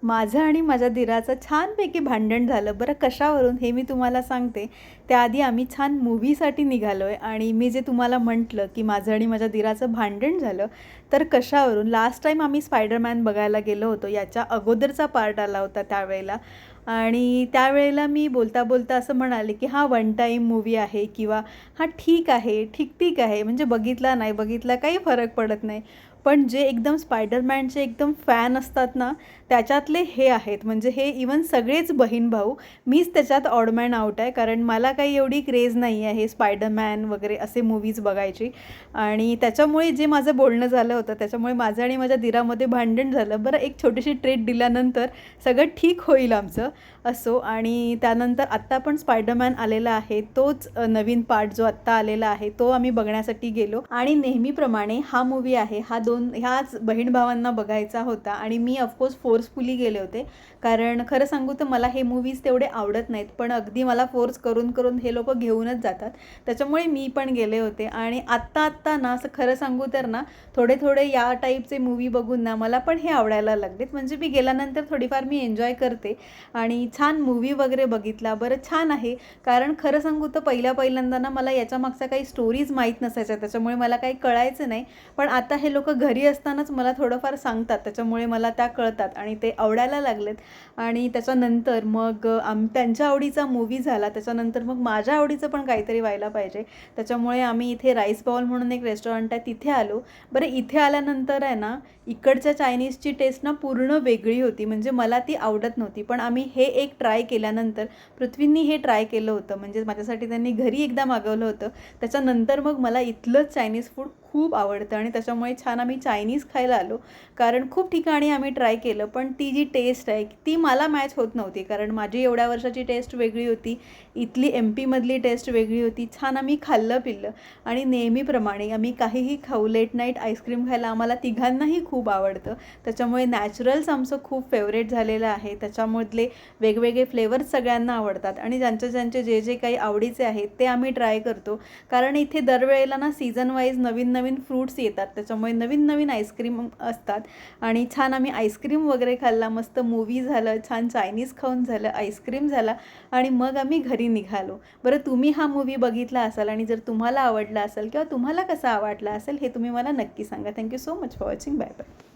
माझं आणि माझ्या दिराचं छानपैकी भांडण झालं बरं. कशावरून हे मी तुम्हाला सांगते. त्याआधी आम्ही छान मूव्हीसाठी निघालो आहे आणि मी जे तुम्हाला म्हटलं की माझं आणि माझ्या दिराचं भांडण झालं, तर कशावरून, लास्ट टाईम आम्ही स्पायडरमॅन बघायला गेलो होतो. याच्या अगोदरचा पार्ट आला होता त्यावेळेला. आणि त्यावेळेला मी बोलता बोलता असं म्हणाले की हा वन टाईम मूव्ही आहे किंवा हा ठीक आहे, ठीक ठीक आहे, म्हणजे बघितला नाही बघितला काही फरक पडत नाही. पण जे एकदम स्पायडरमॅनचे एकदम फॅन असतात ना, त्याच्यातले हे आहेत. म्हणजे हे इवन सगळेच बहीण भाऊ. मीच त्याच्यात ऑड मॅन आउट आहे, कारण मला काही एवढी क्रेज नाही आहे स्पायडरमॅन वगैरे असे मूव्हीज बघायची. आणि त्याच्यामुळे जे माझं बोलणं झालं होतं, त्याच्यामुळे माझं आणि माझ्या दिरामध्ये भांडण झालं. बरं, एक छोटीशी ट्रीट दिल्यानंतर सगळं ठीक होईल आमचं, असो. आणि त्यानंतर आत्ता पण स्पायडरमॅन आलेला आहे, तोच नवीन पार्ट जो आत्ता आलेला आहे तो आम्ही बघण्यासाठी गेलो. आणि नेहमीप्रमाणे हा मूव्ही आहे, ह्याच बहीण भावांना बघायचा होता आणि मी ऑफकोर्स फोर्सफुली गेले होते. कारण खरं सांगू तर मला हे मूव्हीज तेवढे आवडत नाहीत, पण अगदी मला फोर्स करून करून हे लोक घेऊनच जातात, त्याच्यामुळे मी पण गेले होते. आणि आत्ता ना, असं खरं सांगू तर ना, थोडे थोडे या टाईपचे मूव्ही बघून ना मला पण हे आवडायला लागलेत. म्हणजे मी गेल्यानंतर थोडीफार मी एन्जॉय करते आणि छान मूव्ही वगैरे बघितला. बरं, छान आहे. कारण खरं सांगू तर पहिल्यांदा ना मला याच्या मागच्या काही स्टोरीज माहीत नसायच्या, त्याच्यामुळे मला काही कळायचं नाही. पण आता हे लोक घरी असतानाच मला थोडंफार सांगतात, त्याच्यामुळे मला त्या कळतात आणि ते आवडायला लागलेत. आणि त्याच्यानंतर मग त्यांच्या आवडीचा मूव्ही झाला, त्याच्यानंतर मग माझ्या आवडीचं पण काहीतरी व्हायला पाहिजे. त्याच्यामुळे आम्ही इथे राईस बाउल म्हणून एक रेस्टॉरंट आहे, तिथे आलो. बरं, इथे आल्यानंतर आहे ना, इकडच्या चायनीजची टेस्ट ना पूर्ण वेगळी होती. म्हणजे मला ती आवडत नव्हती, पण आम्ही हे एक ट्राय केल्यानंतर, पृथ्वींनी हे ट्राय केलं होतं, म्हणजे माझ्यासाठी त्यांनी घरी एकदा मागवलं होतं. त्याच्यानंतर मग मला इथलंच चायनीज फूड खूप आवडतं आणि त्याच्यामुळे छान आम्ही चायनीज खायला आलो. कारण खूप ठिकाणी आम्ही ट्राय केलं, पण ती जी टेस्ट आहे ती मला मॅच होत नव्हती. कारण माझी एवढ्या वर्षाची टेस्ट वेगळी होती, इथली MP मधली टेस्ट वेगळी होती. छान आम्ही खाल्लं पिल्लं आणि नेहमीप्रमाणे आम्ही काहीही खाऊ. लेट नाईट आईस्क्रीम खायला आम्हाला तिघांनाही खूप आवडतं, त्याच्यामुळे नॅचरल्स आमचं खूप फेवरेट झालेलं आहे. त्याच्यामधले वेगवेगळे फ्लेवर्स सगळ्यांना आवडतात आणि ज्यांचे ज्यांचे जे जे काही आवडीचे आहेत ते आम्ही ट्राय करतो. कारण इथे दरवेळेला ना सीझन वाईज नवीन नवीन फ्रूट्स येतात, त्याच्यामुळे नवीन नवीन आईस्क्रीम असतात. आणि छान आम्ही आईस्क्रीम वगैरे खाल्ला, मस्त मूव्ही झालं, छान चायनीज खाऊन झालं, आईस्क्रीम झाला आणि मग आम्ही घरी निघालो. बरं, तुम्ही हा मूव्ही बघितला असाल आणि जर तुम्हाला आवडला असेल किंवा तुम्हाला कसा आवडला असेल हे तुम्ही मला नक्की सांगा. Thank you so much for watching. Bye bye.